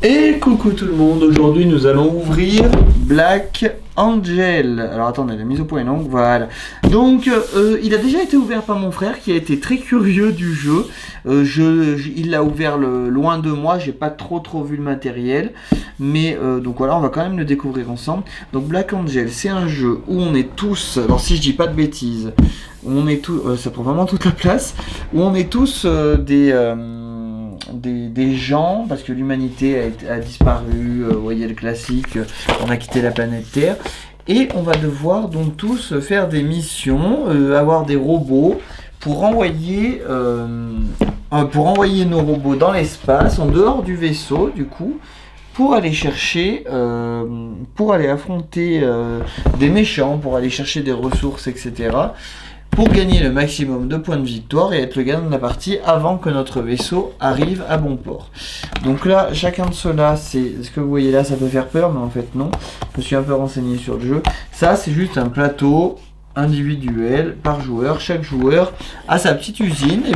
Et coucou tout le monde, aujourd'hui nous allons ouvrir Black Angel. Alors attendez, la mise au point est longue, voilà. Donc il a déjà été ouvert par mon frère qui a été très curieux du jeu. Il l'a ouvert loin de moi, j'ai pas trop vu le matériel. Mais donc voilà, on va quand même le découvrir ensemble. Donc Black Angel, c'est un jeu où on est tous, alors si je dis pas de bêtises, où on est tous, ça prend vraiment toute la place, où on est tous des gens, parce que l'humanité a disparu, vous voyez le classique, on a quitté la planète Terre, et on va devoir donc tous faire des missions, avoir des robots, pour envoyer nos robots dans l'espace, en dehors du vaisseau, du coup, pour aller chercher, pour aller affronter des méchants, pour aller chercher des ressources, etc., pour gagner le maximum de points de victoire et être le gagnant de la partie avant que notre vaisseau arrive à bon port. Donc là, chacun de ceux-là, c'est ce que vous voyez là, ça peut faire peur, mais en fait non. Je me suis un peu renseigné sur le jeu. Ça, c'est juste un plateau individuel par joueur. Chaque joueur a sa petite usine et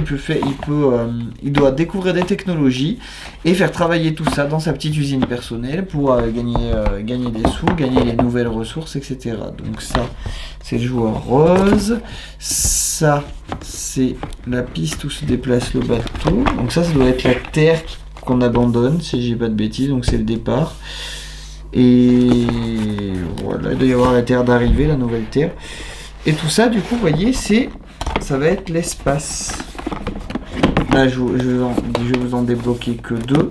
il doit découvrir des technologies et faire travailler tout ça dans sa petite usine personnelle pour gagner des sous, gagner les nouvelles ressources, etc. Donc ça, c'est le joueur rose. Ça, c'est la piste où se déplace le bateau. Donc ça doit être la terre qu'on abandonne, si j'ai pas de bêtises. Donc c'est le départ. Et voilà, il doit y avoir la terre d'arrivée, la nouvelle terre. Et tout ça, du coup, vous voyez, ça va être l'espace. Là, je vais vous en débloquer que 2.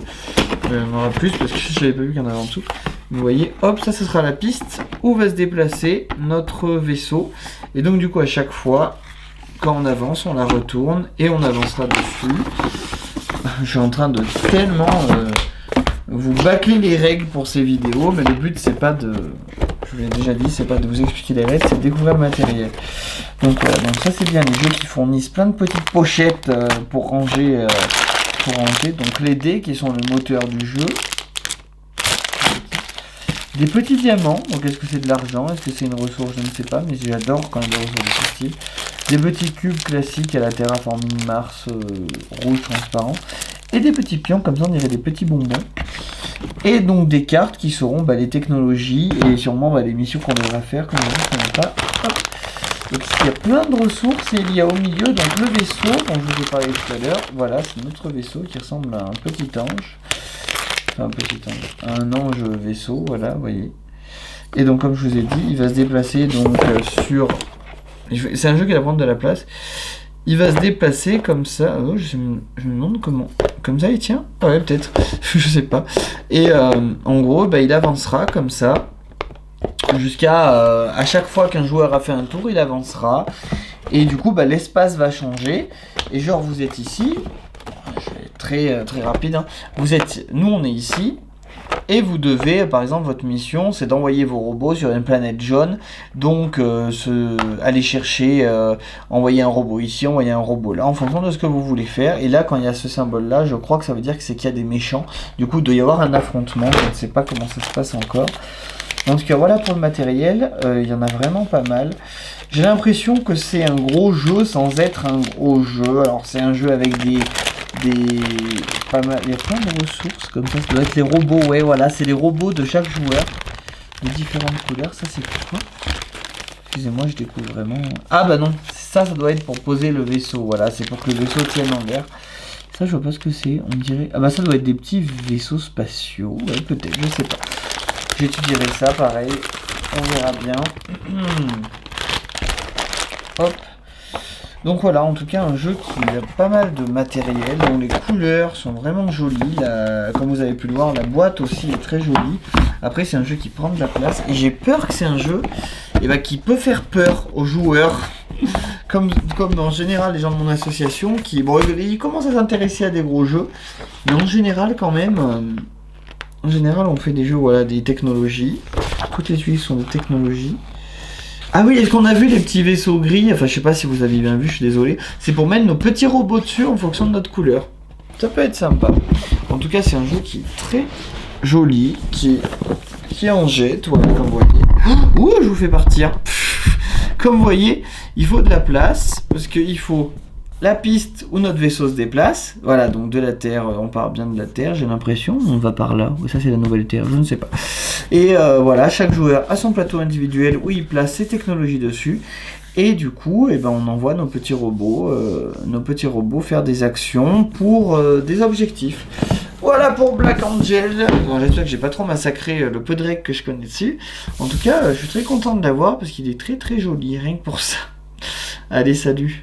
Il y en aura plus parce que je n'avais pas vu qu'il y en avait en dessous. Vous voyez, hop, ça sera la piste où va se déplacer notre vaisseau. Et donc, du coup, à chaque fois, quand on avance, on la retourne et on avancera dessus. Je suis en train de tellement vous bâcler les règles pour ces vidéos, mais le but, c'est pas de... Je vous l'ai déjà dit, c'est pas de vous expliquer les règles, c'est de découvrir le matériel. Donc voilà, donc ça c'est bien les jeux qui fournissent plein de petites pochettes pour ranger. Donc les dés qui sont le moteur du jeu. Des petits diamants, donc est-ce que c'est de l'argent, est-ce que c'est une ressource, je ne sais pas, mais j'adore quand il y a des ressources de ce style. Des petits cubes classiques à la terraforming Mars rouge transparent. Et des petits pions, comme ça on dirait des petits bonbons. Et donc des cartes qui seront les technologies et sûrement les missions qu'on devra faire, comme on ne pas. Hop. Donc il y a plein de ressources et il y a au milieu donc le vaisseau dont je vous ai parlé tout à l'heure. Voilà, c'est notre vaisseau qui ressemble à un petit ange. Enfin un petit ange, un ange vaisseau, voilà, vous voyez. Et donc comme je vous ai dit, il va se déplacer donc sur... C'est un jeu qui va prendre de la place. Il va se déplacer comme ça. Oh, je me demande comment. Comme ça, il tient. Ouais, peut-être. Je sais pas. Et en gros, il avancera comme ça. Jusqu'à... à chaque fois qu'un joueur a fait un tour, il avancera. Et du coup, l'espace va changer. Et genre, vous êtes ici. Je vais être très rapide. Hein. Nous, on est ici. Et vous devez, par exemple, votre mission, c'est d'envoyer vos robots sur une planète jaune. Donc, aller chercher, envoyer un robot ici, envoyer un robot là, en fonction de ce que vous voulez faire. Et là, quand il y a ce symbole-là, je crois que ça veut dire qu'il y a des méchants. Du coup, il doit y avoir un affrontement. Je ne sais pas comment ça se passe encore. En tout cas, voilà pour le matériel. Il y en a vraiment pas mal. J'ai l'impression que c'est un gros jeu sans être un gros jeu. Alors, c'est un jeu avec pas mal, il y a plein de ressources comme ça doit être les robots, ouais voilà, c'est les robots de chaque joueur de différentes couleurs. Ça c'est quoi? Excusez-moi, je découvre vraiment... Ah bah non, ça doit être pour poser le vaisseau, voilà, c'est pour que le vaisseau tienne en l'air. Ça je vois pas ce que c'est, on dirait... Ah bah ça doit être des petits vaisseaux spatiaux, ouais peut-être, je sais pas. J'étudierai ça, pareil, on verra bien. Hop. Donc voilà, en tout cas un jeu qui a pas mal de matériel, dont les couleurs sont vraiment jolies, comme vous avez pu le voir, la boîte aussi est très jolie. Après c'est un jeu qui prend de la place, et j'ai peur que c'est un jeu qui peut faire peur aux joueurs, comme en général les gens de mon association, ils commencent à s'intéresser à des gros jeux, mais en général quand même, on fait des jeux, voilà, des technologies, toutes les tuiles sont des technologies. Ah oui, est-ce qu'on a vu les petits vaisseaux gris? Enfin, je sais pas si vous avez bien vu, je suis désolé. C'est pour mettre nos petits robots dessus en fonction de notre couleur. Ça peut être sympa. En tout cas, c'est un jeu qui est très joli, qui en jette, voilà, comme vous voyez. Ouh, je vous fais partir. Comme vous voyez, il faut de la place, parce qu'il faut la piste où notre vaisseau se déplace. Voilà, donc de la Terre, on part bien de la Terre, j'ai l'impression. On va par là. Ça, c'est la nouvelle Terre, je ne sais pas. Et voilà, chaque joueur a son plateau individuel où il place ses technologies dessus. Et du coup, eh ben, on envoie nos petits robots faire des actions pour des objectifs. Voilà pour Black Angel. Bon, j'espère que j'ai pas trop massacré le peu de règles que je connais dessus. En tout cas, je suis très content de l'avoir parce qu'il est très très joli, rien que pour ça. Allez, salut.